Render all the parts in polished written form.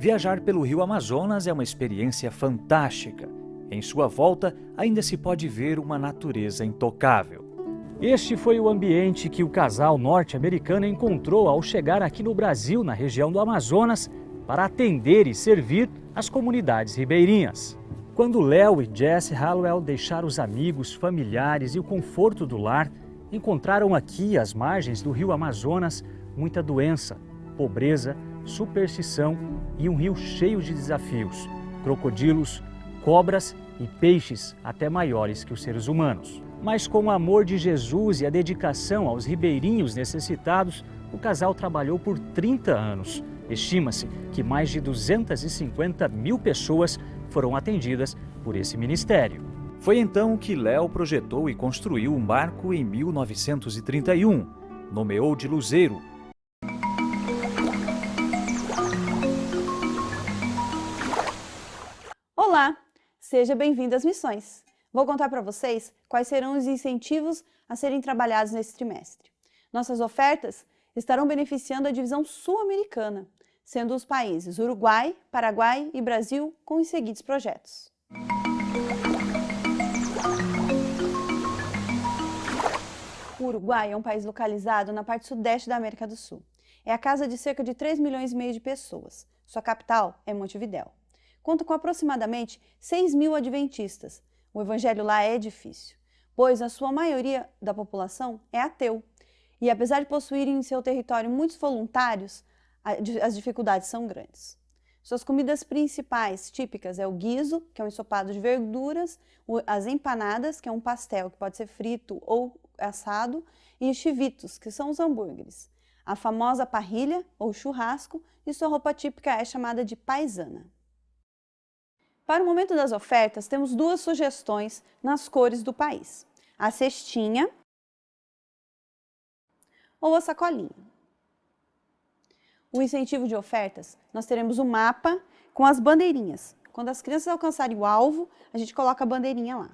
Viajar pelo rio Amazonas é uma experiência fantástica. Em sua volta, ainda se pode ver uma natureza intocável. Este foi o ambiente que o casal norte-americano encontrou ao chegar aqui no Brasil, na região do Amazonas, para atender e servir as comunidades ribeirinhas. Quando Léo e Jessie Hallowell deixaram os amigos, familiares e o conforto do lar, encontraram aqui, às margens do rio Amazonas, muita doença, pobreza, superstição e um rio cheio de desafios, crocodilos, cobras e peixes até maiores que os seres humanos. Mas com o amor de Jesus e a dedicação aos ribeirinhos necessitados, o casal trabalhou por 30 anos. Estima-se que mais de 250 mil pessoas foram atendidas por esse ministério. Foi então que Léo projetou e construiu um barco em 1931. Nomeou de Luzeiro. Olá, seja bem-vindo às missões. Vou contar para vocês quais serão os incentivos a serem trabalhados nesse trimestre. Nossas ofertas estarão beneficiando a divisão sul-americana, sendo os países Uruguai, Paraguai e Brasil com os seguintes projetos. O Uruguai é um país localizado na parte sudeste da América do Sul. É a casa de cerca de 3,5 milhões de pessoas. Sua capital é Montevidéu. Conta com aproximadamente 6 mil adventistas. O evangelho lá é difícil, pois a sua maioria da população é ateu. E apesar de possuírem em seu território muitos voluntários, as dificuldades são grandes. Suas comidas principais típicas é o guiso, que é um ensopado de verduras, as empanadas, que é um pastel que pode ser frito ou assado, e os chivitos, que são os hambúrgueres. A famosa parrilha ou churrasco, e sua roupa típica é chamada de paisana. Para o momento das ofertas, temos duas sugestões nas cores do país: a cestinha ou a sacolinha. O incentivo de ofertas, nós teremos um mapa com as bandeirinhas. Quando as crianças alcançarem o alvo, a gente coloca a bandeirinha lá.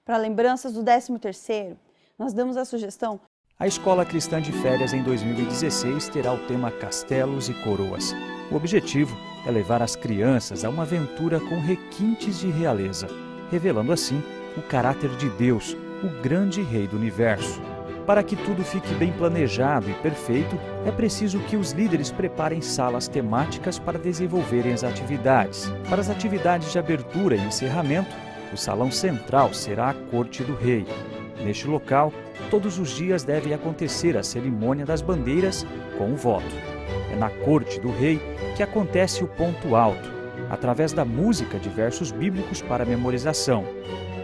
Para lembranças do 13º, nós damos a sugestão. A Escola Cristã de Férias em 2016 terá o tema Castelos e Coroas. O objetivo é levar as crianças a uma aventura com requintes de realeza, revelando assim o caráter de Deus, o grande Rei do Universo. Para que tudo fique bem planejado e perfeito, é preciso que os líderes preparem salas temáticas para desenvolverem as atividades. Para as atividades de abertura e encerramento, o salão central será a Corte do Rei. Neste local, todos os dias deve acontecer a cerimônia das bandeiras com o voto. É na Corte do Rei que acontece o ponto alto, através da música de versos bíblicos para memorização.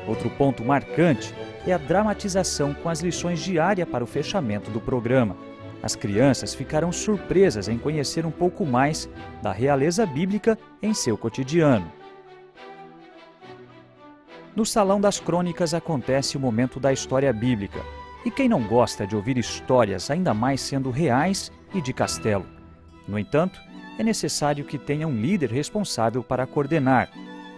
Outro ponto marcante é a dramatização com as lições diárias para o fechamento do programa. As crianças ficarão surpresas em conhecer um pouco mais da realeza bíblica em seu cotidiano. No Salão das Crônicas acontece o momento da história bíblica. E quem não gosta de ouvir histórias ainda mais sendo reais e de castelo? No entanto, é necessário que tenha um líder responsável para coordenar.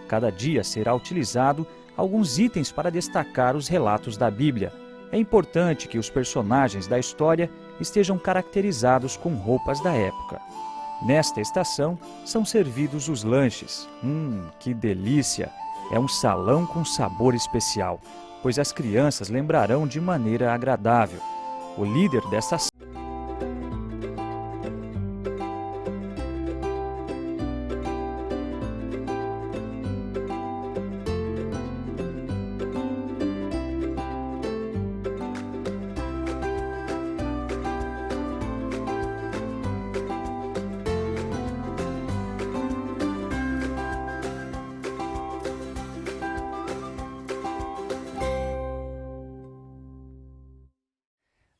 Cada dia será utilizado alguns itens para destacar os relatos da Bíblia. É importante que os personagens da história estejam caracterizados com roupas da época. Nesta estação, são servidos os lanches. Que delícia! É um salão com sabor especial, pois as crianças lembrarão de maneira agradável. O líder desta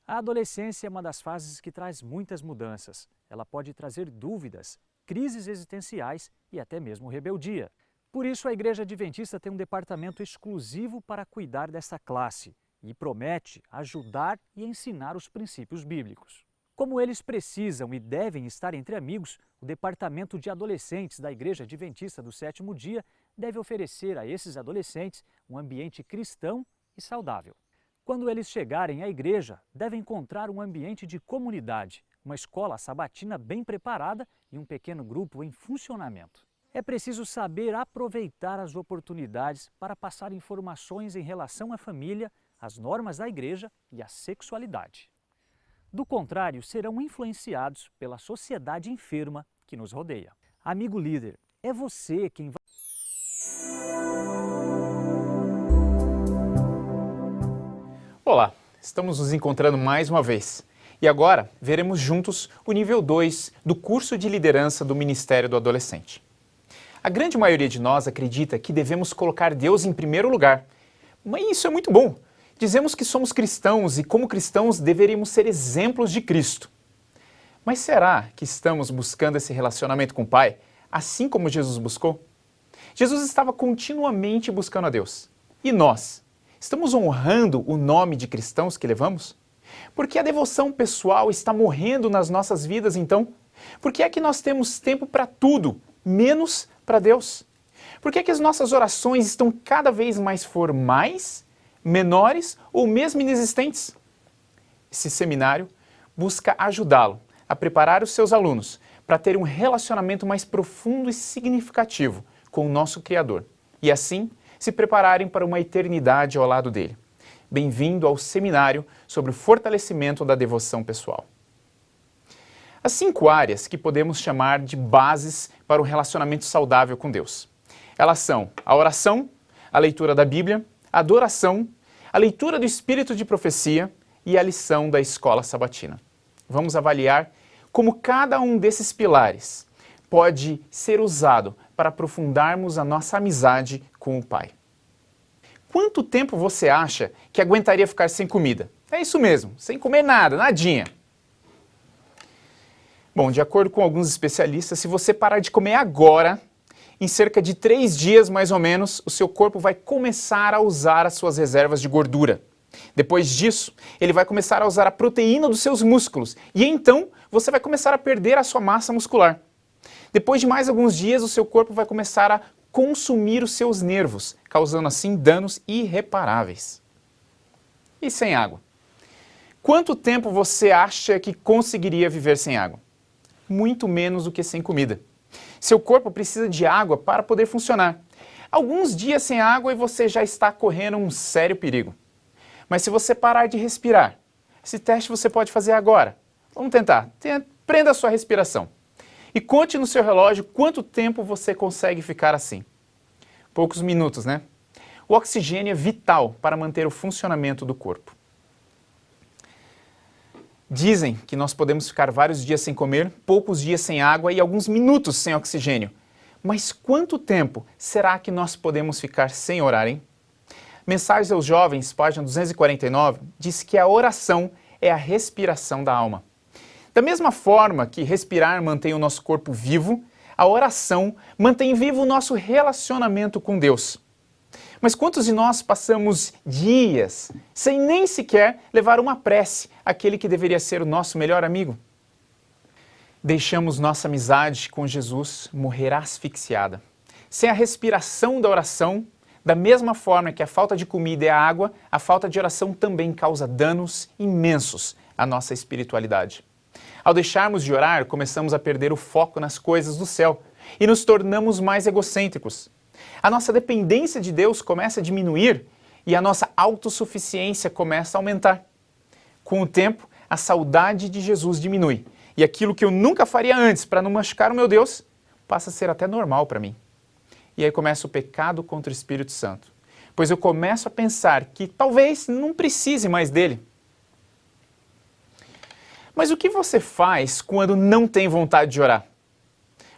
A adolescência é uma das fases que traz muitas mudanças. Ela pode trazer dúvidas, crises existenciais e até mesmo rebeldia. Por isso, a Igreja Adventista tem um departamento exclusivo para cuidar dessa classe e promete ajudar e ensinar os princípios bíblicos. Como eles precisam e devem estar entre amigos, o Departamento de Adolescentes da Igreja Adventista do Sétimo Dia deve oferecer a esses adolescentes um ambiente cristão e saudável. Quando eles chegarem à igreja, devem encontrar um ambiente de comunidade, uma escola sabatina bem preparada e um pequeno grupo em funcionamento. É preciso saber aproveitar as oportunidades para passar informações em relação à família, às normas da igreja e à sexualidade. Do contrário, serão influenciados pela sociedade enferma que nos rodeia. Amigo líder, é você quem vai... Olá, estamos nos encontrando mais uma vez. E agora veremos juntos o nível 2 do curso de liderança do Ministério do Adolescente. A grande maioria de nós acredita que devemos colocar Deus em primeiro lugar. Mas isso é muito bom. Dizemos que somos cristãos e, como cristãos, deveríamos ser exemplos de Cristo. Mas será que estamos buscando esse relacionamento com o Pai, assim como Jesus buscou? Jesus estava continuamente buscando a Deus. E nós? Estamos honrando o nome de cristãos que levamos? Por que a devoção pessoal está morrendo nas nossas vidas, então? Por que é que nós temos tempo para tudo, menos para Deus? Por que é que as nossas orações estão cada vez mais formais, menores ou mesmo inexistentes? Esse seminário busca ajudá-lo a preparar os seus alunos para ter um relacionamento mais profundo e significativo com o nosso Criador e assim se prepararem para uma eternidade ao lado dele. Bem-vindo ao seminário sobre o fortalecimento da devoção pessoal. As 5 áreas que podemos chamar de bases para um relacionamento saudável com Deus. Elas são a oração, a leitura da Bíblia, a adoração, a leitura do espírito de profecia e a lição da escola sabatina. Vamos avaliar como cada um desses pilares pode ser usado para aprofundarmos a nossa amizade com o Pai. Quanto tempo você acha que aguentaria ficar sem comida? É isso mesmo, sem comer nada, nadinha. Bom, de acordo com alguns especialistas, se você parar de comer agora, em cerca de 3 dias mais ou menos, o seu corpo vai começar a usar as suas reservas de gordura. Depois disso, ele vai começar a usar a proteína dos seus músculos e então você vai começar a perder a sua massa muscular. Depois de mais alguns dias, o seu corpo vai começar a consumir os seus nervos, causando assim danos irreparáveis. E sem água? Quanto tempo você acha que conseguiria viver sem água? Muito menos do que sem comida. Seu corpo precisa de água para poder funcionar. Alguns dias sem água e você já está correndo um sério perigo. Mas se você parar de respirar, esse teste você pode fazer agora. Vamos tentar. Prenda a sua respiração. E conte no seu relógio quanto tempo você consegue ficar assim. Poucos minutos, né? O oxigênio é vital para manter o funcionamento do corpo. Dizem que nós podemos ficar vários dias sem comer, poucos dias sem água e alguns minutos sem oxigênio. Mas quanto tempo será que nós podemos ficar sem orar, hein? Mensagens aos Jovens, página 249, diz que a oração é a respiração da alma. Da mesma forma que respirar mantém o nosso corpo vivo, a oração mantém vivo o nosso relacionamento com Deus. Mas quantos de nós passamos dias sem nem sequer levar uma prece àquele que deveria ser o nosso melhor amigo? Deixamos nossa amizade com Jesus morrer asfixiada. Sem a respiração da oração, da mesma forma que a falta de comida é a água, a falta de oração também causa danos imensos à nossa espiritualidade. Ao deixarmos de orar, começamos a perder o foco nas coisas do céu e nos tornamos mais egocêntricos. A nossa dependência de Deus começa a diminuir e a nossa autossuficiência começa a aumentar. Com o tempo, a saudade de Jesus diminui e aquilo que eu nunca faria antes para não machucar o meu Deus passa a ser até normal para mim. E aí começa o pecado contra o Espírito Santo, pois eu começo a pensar que talvez não precise mais dele. Mas o que você faz quando não tem vontade de orar?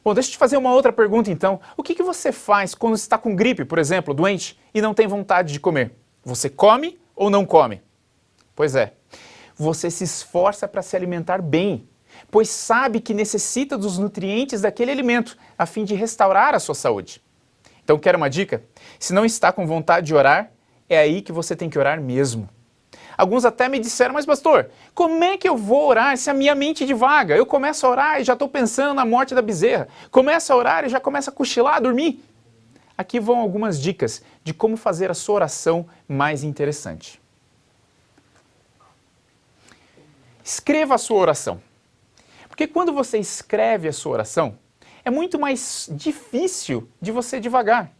Bom, deixa eu te fazer uma outra pergunta então. O que você faz quando está com gripe, por exemplo, doente, e não tem vontade de comer? Você come ou não come? Pois é, você se esforça para se alimentar bem, pois sabe que necessita dos nutrientes daquele alimento, a fim de restaurar a sua saúde. Então, quer uma dica? Se não está com vontade de orar, é aí que você tem que orar mesmo. Alguns até me disseram, mas pastor, como é que eu vou orar se a minha mente divaga? Eu começo a orar e já estou pensando na morte da bezerra. Começo a orar e já começo a cochilar, a dormir. Aqui vão algumas dicas de como fazer a sua oração mais interessante. Escreva a sua oração. Porque quando você escreve a sua oração, é muito mais difícil de você devagar.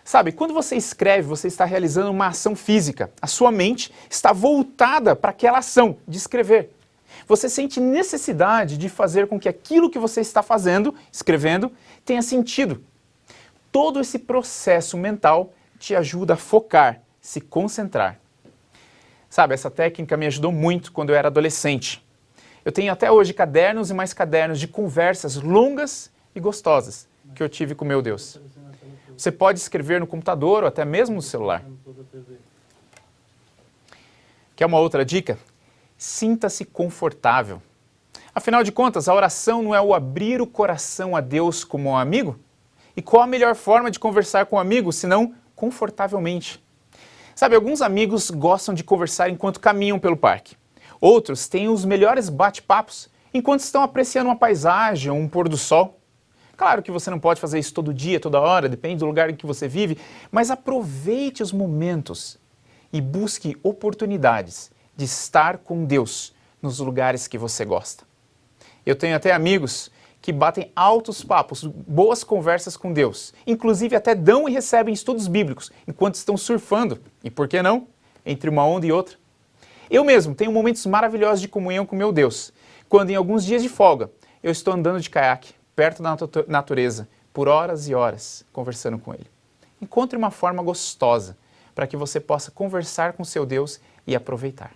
Sabe, quando você escreve, você está realizando uma ação física. A sua mente está voltada para aquela ação de escrever. Você sente necessidade de fazer com que aquilo que você está fazendo, escrevendo, tenha sentido. Todo esse processo mental te ajuda a focar, se concentrar. Sabe, essa técnica me ajudou muito quando eu era adolescente. Eu tenho até hoje cadernos e mais cadernos de conversas longas e gostosas que eu tive com meu Deus. Você pode escrever no computador ou até mesmo no celular. Quer uma outra dica? Sinta-se confortável. Afinal de contas, a oração não é o abrir o coração a Deus como um amigo? E qual a melhor forma de conversar com um amigo, senão confortavelmente? Sabe, alguns amigos gostam de conversar enquanto caminham pelo parque. Outros têm os melhores bate-papos enquanto estão apreciando uma paisagem ou um pôr do sol. Claro que você não pode fazer isso todo dia, toda hora, depende do lugar em que você vive, mas aproveite os momentos e busque oportunidades de estar com Deus nos lugares que você gosta. Eu tenho até amigos que batem altos papos, boas conversas com Deus, inclusive até dão e recebem estudos bíblicos enquanto estão surfando, e por que não, entre uma onda e outra. Eu mesmo tenho momentos maravilhosos de comunhão com meu Deus, quando em alguns dias de folga eu estou andando de caiaque, perto da natureza, por horas e horas, conversando com Ele. Encontre uma forma gostosa para que você possa conversar com seu Deus e aproveitar.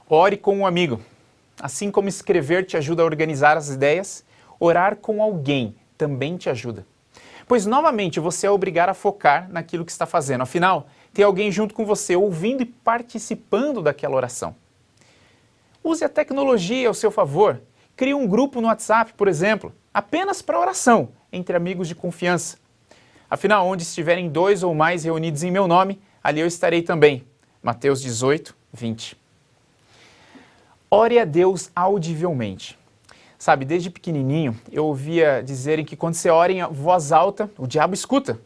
Ore com um amigo. Assim como escrever te ajuda a organizar as ideias, orar com alguém também te ajuda. Pois, novamente, você é obrigado a focar naquilo que está fazendo. Afinal, tem alguém junto com você, ouvindo e participando daquela oração. Use a tecnologia ao seu favor. Crie um grupo no WhatsApp, por exemplo, apenas para oração, entre amigos de confiança. Afinal, onde estiverem 2 ou mais reunidos em meu nome, ali eu estarei também. Mateus 18, 20. Ore a Deus audivelmente. Sabe, desde pequenininho eu ouvia dizerem que quando você ora em voz alta, o diabo escuta.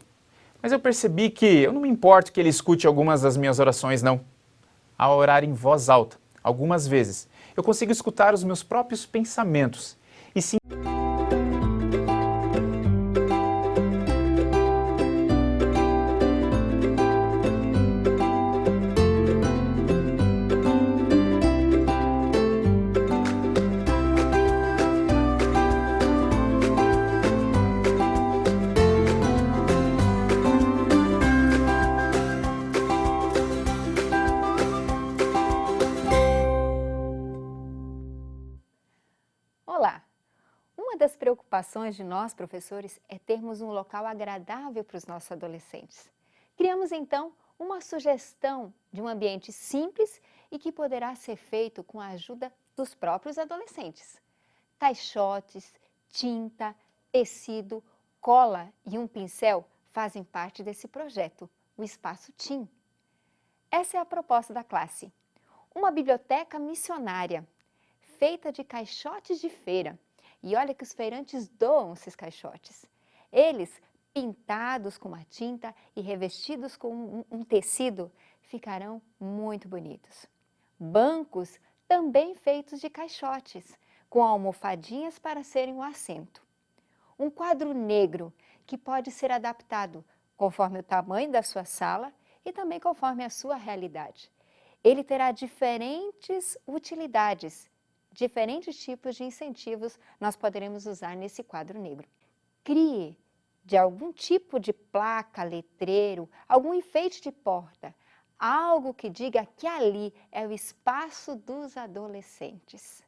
Mas eu percebi que eu não me importo que ele escute algumas das minhas orações, não. Ao orar em voz alta, algumas vezes, eu consigo escutar os meus próprios pensamentos e sim. Olá! Uma das preocupações de nós, professores, é termos um local agradável para os nossos adolescentes. Criamos, então, uma sugestão de um ambiente simples e que poderá ser feito com a ajuda dos próprios adolescentes. Caixotes, tinta, tecido, cola e um pincel fazem parte desse projeto, o Espaço TIM. Essa é a proposta da classe. Uma biblioteca missionária, feita de caixotes de feira. E olha que os feirantes doam esses caixotes. Eles, pintados com uma tinta e revestidos com um tecido, ficarão muito bonitos. Bancos também feitos de caixotes, com almofadinhas para serem o assento. Um quadro negro que pode ser adaptado conforme o tamanho da sua sala e também conforme a sua realidade. Ele terá diferentes utilidades. Diferentes tipos de incentivos nós poderemos usar nesse quadro negro. Crie de algum tipo de placa, letreiro, algum enfeite de porta, algo que diga que ali é o espaço dos adolescentes.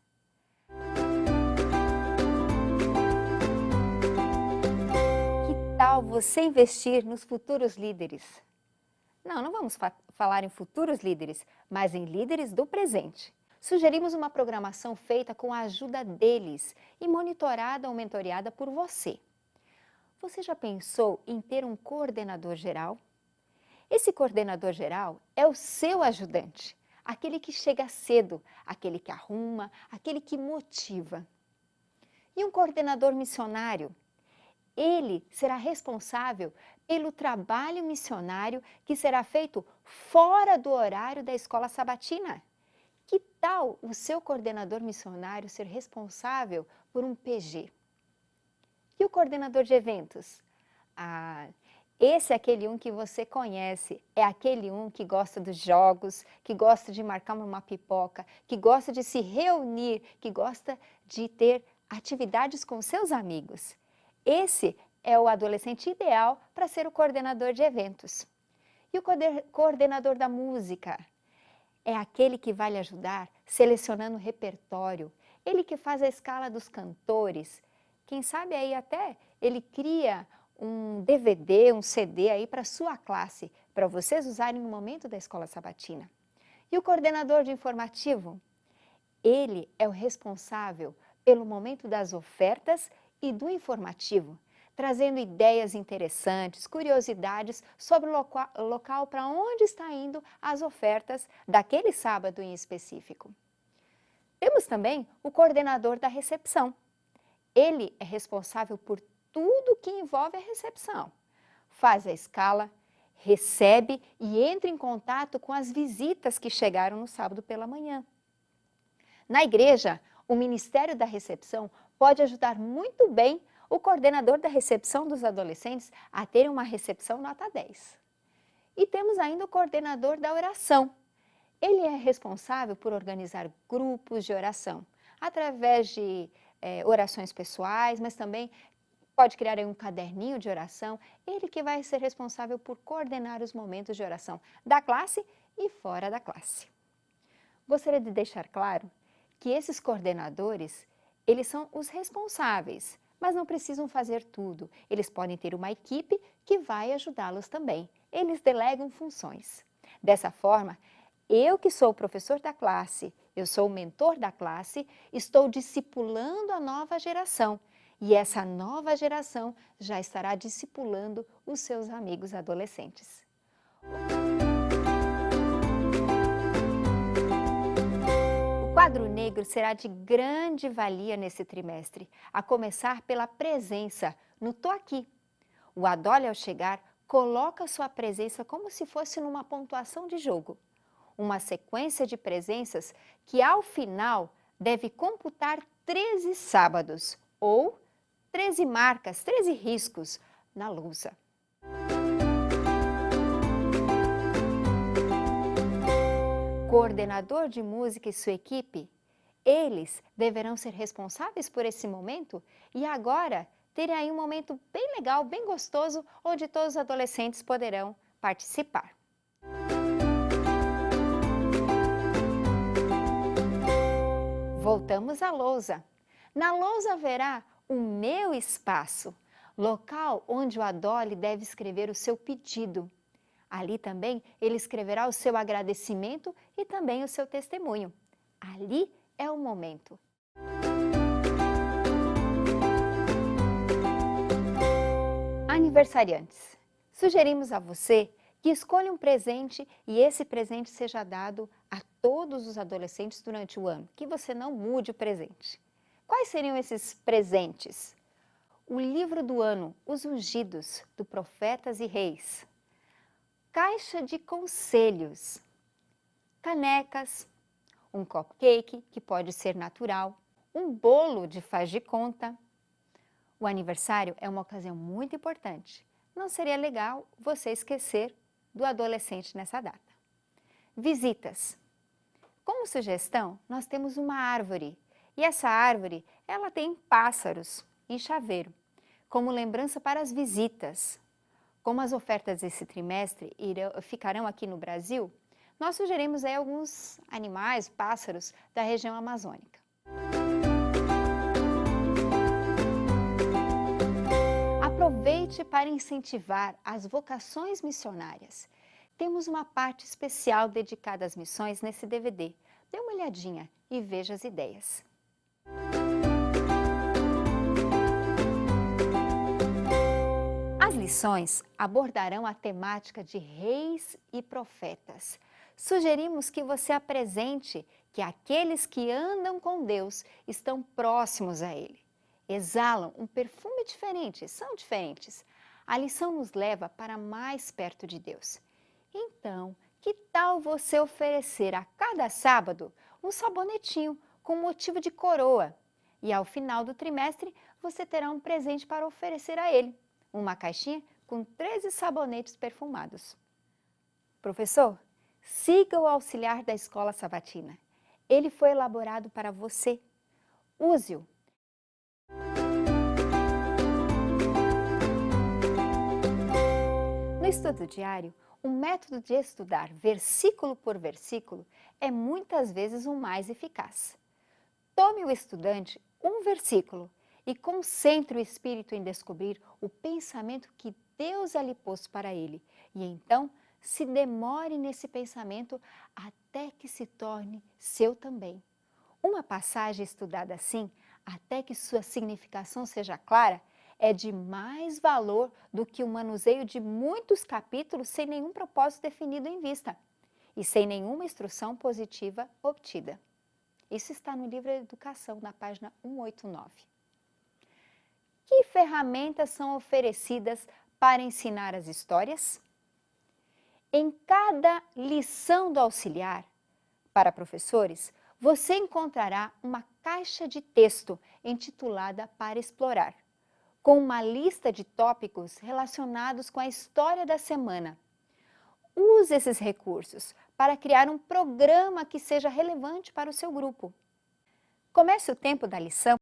Que tal você investir nos futuros líderes? Não vamos falar em futuros líderes, mas em líderes do presente. Sugerimos uma programação feita com a ajuda deles e monitorada ou mentoreada por você. Você já pensou em ter um coordenador geral? Esse coordenador geral é o seu ajudante, aquele que chega cedo, aquele que arruma, aquele que motiva. E um coordenador missionário? Ele será responsável pelo trabalho missionário que será feito fora do horário da escola sabatina. Que tal o seu coordenador missionário ser responsável por um PG? E o coordenador de eventos? Esse é aquele um que você conhece, é aquele um que gosta dos jogos, que gosta de marcar uma pipoca, que gosta de se reunir, que gosta de ter atividades com seus amigos. Esse é o adolescente ideal para ser o coordenador de eventos. E o coordenador da música? É aquele que vai lhe ajudar selecionando o repertório, ele que faz a escala dos cantores. Quem sabe aí até ele cria um DVD, um CD aí para sua classe, para vocês usarem no momento da escola sabatina. E o coordenador de informativo? Ele é o responsável pelo momento das ofertas e do informativo, trazendo ideias interessantes, curiosidades sobre o local para onde está indo as ofertas daquele sábado em específico. Temos também o coordenador da recepção. Ele é responsável por tudo que envolve a recepção. Faz a escala, recebe e entra em contato com as visitas que chegaram no sábado pela manhã. Na igreja, o Ministério da Recepção pode ajudar muito bem o coordenador da recepção dos adolescentes a terem uma recepção nota 10. E temos ainda o coordenador da oração. Ele é responsável por organizar grupos de oração, através de orações pessoais, mas também pode criar aí um caderninho de oração. Ele que vai ser responsável por coordenar os momentos de oração da classe e fora da classe. Gostaria de deixar claro que esses coordenadores, eles são os responsáveis, mas não precisam fazer tudo. Eles podem ter uma equipe que vai ajudá-los também. Eles delegam funções. Dessa forma, eu que sou o professor da classe, eu sou o mentor da classe, estou discipulando a nova geração. E essa nova geração já estará discipulando os seus amigos adolescentes. O quadro negro será de grande valia nesse trimestre, a começar pela presença no Tô Aqui. O Adole, ao chegar, coloca sua presença como se fosse numa pontuação de jogo. Uma sequência de presenças que, ao final, deve computar 13 sábados, ou 13 marcas, 13 riscos na lousa. Coordenador de música e sua equipe, eles deverão ser responsáveis por esse momento e agora terem aí um momento bem legal, bem gostoso, onde todos os adolescentes poderão participar. Voltamos à lousa. Na lousa haverá o meu espaço, local onde o Adole deve escrever o seu pedido. Ali também ele escreverá o seu agradecimento e também o seu testemunho. Ali é o momento. Aniversariantes, sugerimos a você que escolha um presente e esse presente seja dado a todos os adolescentes durante o ano, que você não mude o presente. Quais seriam esses presentes? O livro do ano, Os Ungidos, do Profetas e Reis. Caixa de conselhos, canecas, um cupcake, que pode ser natural, um bolo de faz de conta. O aniversário é uma ocasião muito importante. Não seria legal você esquecer do adolescente nessa data. Visitas. Como sugestão, nós temos uma árvore. E essa árvore, ela tem pássaros e chaveiro, como lembrança para as visitas. Como as ofertas desse trimestre ficarão aqui no Brasil, nós sugerimos aí alguns animais, pássaros da região amazônica. Aproveite para incentivar as vocações missionárias. Temos uma parte especial dedicada às missões nesse DVD. Dê uma olhadinha e veja as ideias. As lições abordarão a temática de reis e profetas. Sugerimos que você apresente que aqueles que andam com Deus estão próximos a Ele. Exalam um perfume diferente, são diferentes. A lição nos leva para mais perto de Deus. Então, que tal você oferecer a cada sábado um sabonetinho com motivo de coroa. E ao final do trimestre, você terá um presente para oferecer a ele, uma caixinha com 13 sabonetes perfumados. Professor, siga o auxiliar da Escola Sabatina. Ele foi elaborado para você. Use-o. No estudo diário, o método de estudar versículo por versículo é muitas vezes o mais eficaz. Tome o estudante um versículo e concentre o espírito em descobrir o pensamento que Deus ali pôs para ele. E então, se demore nesse pensamento até que se torne seu também. Uma passagem estudada assim, até que sua significação seja clara, é de mais valor do que o manuseio de muitos capítulos sem nenhum propósito definido em vista e sem nenhuma instrução positiva obtida. Isso está no livro Educação, na página 189. Que ferramentas são oferecidas para ensinar as histórias? Em cada lição do auxiliar, para professores, você encontrará uma caixa de texto intitulada Para Explorar, com uma lista de tópicos relacionados com a história da semana. Use esses recursos para criar um programa que seja relevante para o seu grupo. Comece o tempo da lição